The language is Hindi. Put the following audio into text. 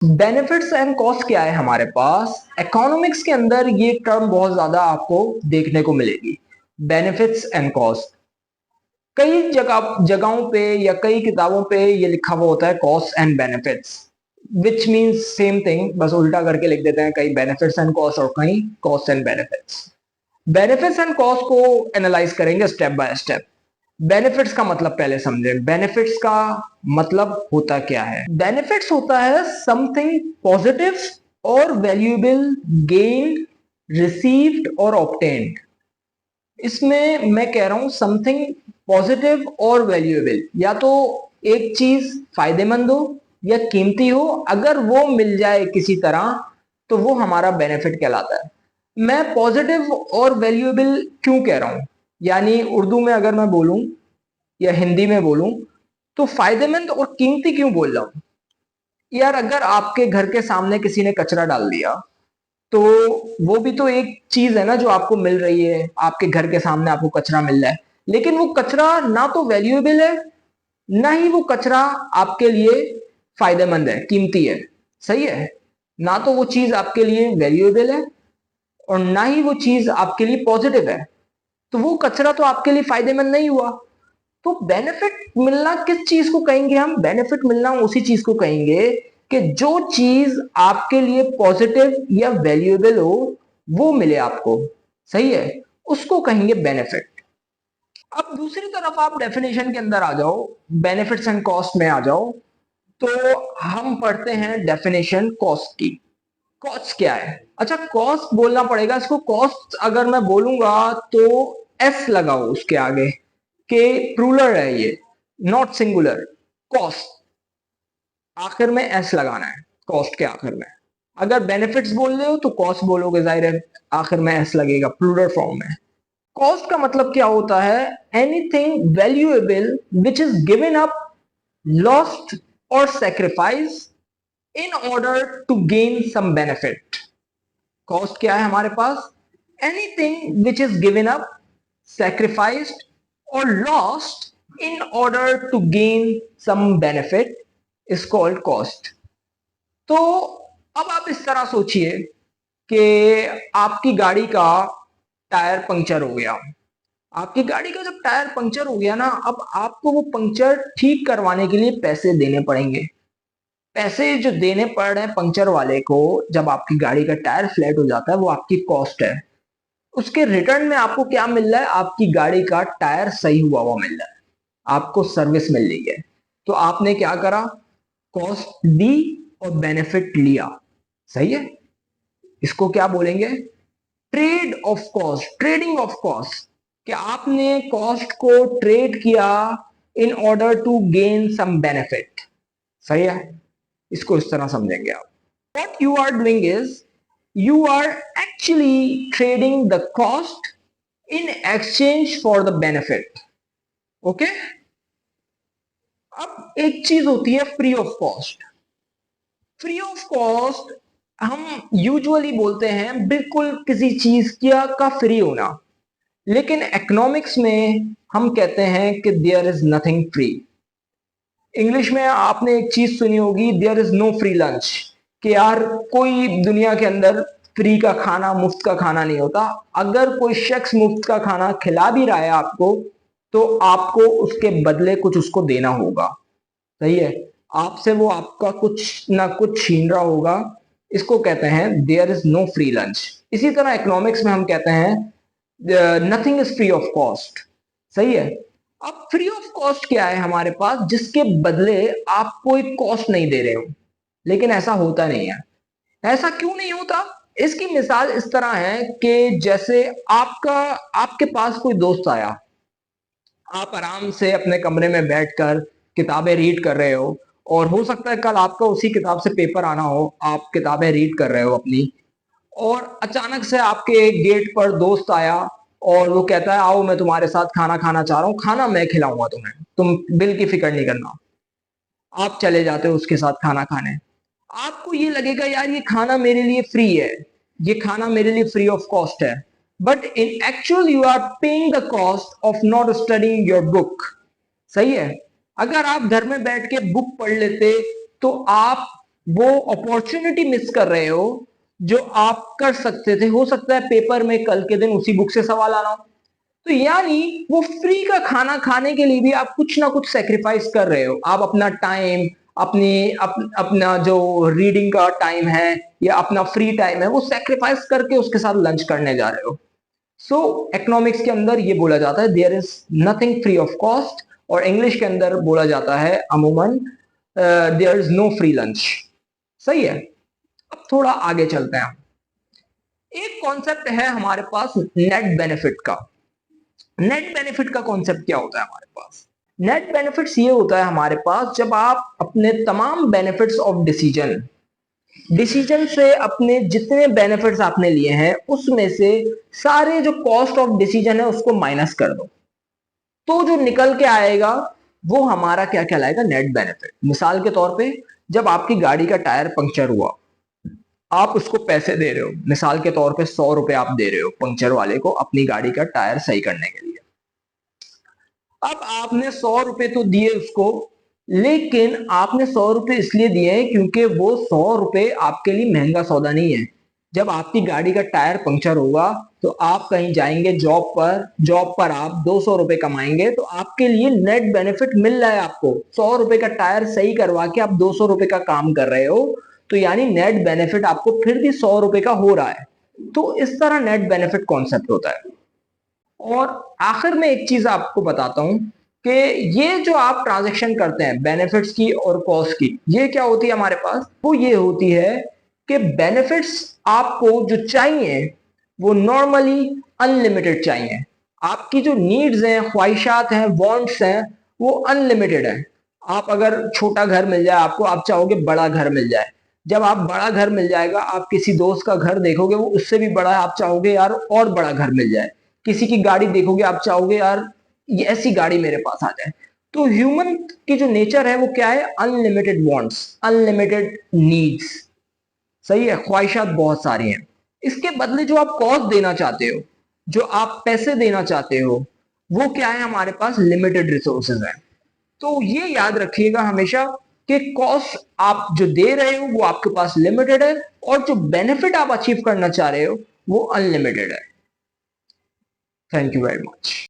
बेनिफिट्स एंड कॉस्ट क्या है हमारे पास? इकोनॉमिक्स के अंदर ये टर्म बहुत ज्यादा आपको देखने को मिलेगी, बेनिफिट्स एंड कॉस्ट। कई जगहों पे या कई किताबों पे ये लिखा हुआ होता है cost and benefits, which means same thing, बस उल्टा करके लिख देते हैं, कहीं बेनिफिट्स एंड कॉस्ट और कहीं cost and benefits. Benefits and cost को एनालाइज करेंगे स्टेप बाय स्टेप। बेनिफिट्स का मतलब पहले समझें। बेनिफिट्स का मतलब होता क्या है? बेनिफिट्स होता है समथिंग पॉजिटिव और वैल्यूएबल गेन्ड, रिसीव्ड और ऑब्टेन्ड। इसमें मैं कह रहा हूं समथिंग पॉजिटिव और वैल्यूएबल, या तो एक चीज फायदेमंद हो या कीमती हो, अगर वो मिल जाए किसी तरह तो वो हमारा बेनिफिट कहलाता है। मैं पॉजिटिव और वैल्यूएबल क्यों कह रहा हूं? यानी उर्दू में अगर मैं बोलूं या हिंदी में बोलूं तो फायदेमंद और कीमती क्यों बोल रहा हूं? यार अगर आपके घर के सामने किसी ने कचरा डाल दिया तो वो भी तो एक चीज है ना जो आपको मिल रही है, आपके घर के सामने आपको कचरा मिल रहा है, लेकिन वो कचरा ना तो वैल्यूएबल है, ना ही वो कचरा आपके लिए फायदेमंद है, कीमती है। सही है? ना तो वो चीज आपके लिए वैल्यूएबल है और ना ही वो चीज आपके लिए पॉजिटिव है, तो वो कचरा तो आपके लिए फायदेमंद नहीं हुआ। तो बेनिफिट मिलना किस चीज को कहेंगे हम? बेनिफिट मिलना उसी चीज को कहेंगे कि जो चीज आपके लिए पॉजिटिव या वैल्यूएबल हो वो मिले आपको। सही है? उसको कहेंगे बेनिफिट। अब दूसरी तरफ आप डेफिनेशन के अंदर आ जाओ, बेनिफिट्स एंड कॉस्ट में आ जाओ, तो हम पढ़ते हैं डेफिनेशन कॉस्ट की। कॉस्ट क्या है? अच्छा, कॉस्ट बोलना पड़ेगा इसको। कॉस्ट अगर मैं बोलूंगा तो एस लगाओ उसके आगे, के प्लूरल है ये, नॉट सिंगुलर। कॉस्ट आखिर में एस लगाना है, कॉस्ट के आखिर में। अगर बेनिफिट्स बोल रहे हो तो कॉस्ट बोलोगे, जाहिर है आखिर में एस लगेगा प्लूरल फॉर्म में। कॉस्ट का मतलब क्या होता है? Anything valuable which is given up, lost or sacrifice in order to gain some benefit. Cost क्या है हमारे पास? Anything which is given up, sacrificed or lost in order to gain some benefit is called cost. तो अब आप इस तरह सोचिए कि आपकी गाड़ी का टायर पंक्चर हो गया। आपकी गाड़ी का जब टायर पंक्चर हो गया ना, अब आपको वो पंक्चर ठीक करवाने के लिए पैसे देने पड़ेंगे। पैसे जो देने पड़ रहे हैं पंक्चर वाले को, जब आपकी गाड़ी का टायर फ्लैट हो जाता है, वो आपकी कॉस्ट है। उसके रिटर्न में आपको क्या मिल रहा है? आपकी गाड़ी का टायर सही हुआ मिल रहा है, आपको सर्विस मिल रही है। तो आपने क्या करा? कॉस्ट दी और बेनिफिट लिया। सही है? इसको क्या बोलेंगे? Trade off cost, trading off cost. कि आपने कॉस्ट को ट्रेड किया in order to gain some benefit. सही है? इसको इस तरह समझेंगे आप। What you are doing is you are actually trading the cost in exchange for the benefit. Okay? अब एक चीज होती है free of cost. Free of cost हम यूजुअली बोलते हैं बिल्कुल किसी चीज का फ्री होना, लेकिन इकोनॉमिक्स में हम कहते हैं कि there is nothing free. English में आपने एक चीज सुनी होगी, there is no free lunch. कि यार कोई दुनिया के अंदर फ्री का खाना, मुफ्त का खाना नहीं होता। अगर कोई शख्स मुफ्त का खाना खिला भी रहा है आपको, तो आपको उसके बदले कुछ उसको देना होगा। सही है? आपसे वो आपका कुछ ना कुछ छीन रहा होगा। इसको कहते हैं there is no free lunch. इसी तरह इकोनॉमिक्स में हम कहते हैं nothing is free of cost. सही है? अब फ्री ऑफ कॉस्ट क्या है हमारे पास? जिसके बदले आप कोई कॉस्ट नहीं दे रहे हो। लेकिन ऐसा होता नहीं है। ऐसा क्यों नहीं होता? इसकी मिसाल इस तरह है कि जैसे आपके पास कोई दोस्त आया, आप आराम से अपने कमरे में बैठकर किताबें रीड कर रहे हो, और हो सकता है कल आपका उसी किताब से पेपर आना हो, आप किताबें रीड कर रहे हो अपनी, और अचानक से आपके गेट पर दोस्त आया और वो कहता है आओ मैं तुम्हारे साथ खाना खाना चाह रहा हूँ, खाना मैं खिलाऊंगा तुम्हें, तुम बिल की फिक्र नहीं करना। आप चले जाते हो उसके साथ खाना खाने। आपको ये लगेगा यार ये खाना मेरे लिए फ्री है, ये खाना मेरे लिए फ्री ऑफ कॉस्ट है, but in actual you are paying the cost of not studying your book. सही है? अगर आप घर में बैठ के बुक पढ़ लेते तो आप वो अपॉर्चुनिटी मिस कर रहे हो जो आप कर सकते थे। हो सकता है पेपर में कल के दिन उसी बुक से सवाल आना हो। तो यानी वो फ्री का खाना खाने के लिए भी आप कुछ ना कुछ सेक्रीफाइस कर रहे हो। आप अपना टाइम, अपना जो रीडिंग का टाइम है या अपना फ्री टाइम है वो सेक्रीफाइस करके उसके साथ लंच करने जा रहे हो। सो इकोनॉमिक्स के अंदर ये बोला जाता है there is nothing free of cost, और इंग्लिश के अंदर बोला जाता है अमूमन there is no free lunch. सही है। अब थोड़ा आगे चलते हैं। एक कॉन्सेप्ट है हमारे पास नेट बेनिफिट का। नेट बेनिफिट का कॉन्सेप्ट क्या होता है हमारे पास? नेट बेनिफिट्स ये होता है हमारे पास जब आप अपने तमाम बेनिफिट्स ऑफ डिसीजन डिसीजन से अपने जितने बेनिफिट्स आपने लिए हैं उसमें से सारे जो कॉस्ट ऑफ डिसीजन है उसको माइनस कर दो, तो जो निकल के आएगा वो हमारा क्या कहलाएगा? Net benefit. मिसाल के तौर पे जब आपकी गाड़ी का टायर पंक्चर हुआ, आप उसको पैसे दे रहे हो, मिसाल के तौर पे 100 रुपए आप दे रहे हो पंक्चर वाले को अपनी गाड़ी का टायर सही करने के लिए। अब आपने 100 रुपए तो दिए उसको, लेकिन आपने 100 रुपए इसलिए दिए हैं क्योंकि वो 100 रुपए आपके लिए महंगा सौदा नहीं है। जब आपकी गाड़ी का टायर पंक्चर होगा तो आप कहीं जाएंगे जॉब पर आप 200 रुपए कमाएंगे, तो आपके लिए नेट बेनिफिट मिल रहा है। आपको 100 रुपए का टायर सही करवा के आप 200 रुपए का काम कर रहे हो, तो यानी नेट बेनिफिट आपको फिर भी 100 रुपए का हो रहा है। तो इस तरह नेट बेनिफिट कॉन्सेप्ट होता है। और आखिर में एक चीज आपको बताता हूं कि ये जो आप ट्रांजैक्शन करते हैं बेनिफिट्स की और कॉस्ट की, ये क्या होती है हमारे पास? वो ये होती है कि बेनिफिट्स आपको जो चाहिए वो नॉर्मली अनलिमिटेड चाहिए। आपकी जो नीड्स हैं, ख्वाहिशात हैं, वांट्स हैं, वो अनलिमिटेड है। आप अगर छोटा घर मिल जाए आपको, आप चाहोगे बड़ा घर मिल जाए। जब आप बड़ा घर मिल जाएगा, आप किसी दोस्त का घर देखोगे वो उससे भी बड़ा है, आप चाहोगे यार और बड़ा घर मिल जाए। किसी की गाड़ी देखोगे आप चाहोगे यार ये ऐसी गाड़ी मेरे पास आ जाए। तो ह्यूमन की जो नेचर है वो क्या है? Unlimited wants, unlimited needs. सही है, ख्वाहिशात बहुत सारी हैं। इसके बदले जो आप कॉस्ट देना चाहते हो, जो आप पैसे देना चाहते हो, वो क्या है? हमारे पास लिमिटेड रिसोर्सेज है। तो ये याद रखिएगा हमेशा कि कॉस्ट आप जो दे रहे हो वो आपके पास लिमिटेड है, और जो बेनिफिट आप अचीव करना चाह रहे हो वो अनलिमिटेड है। Thank you very much.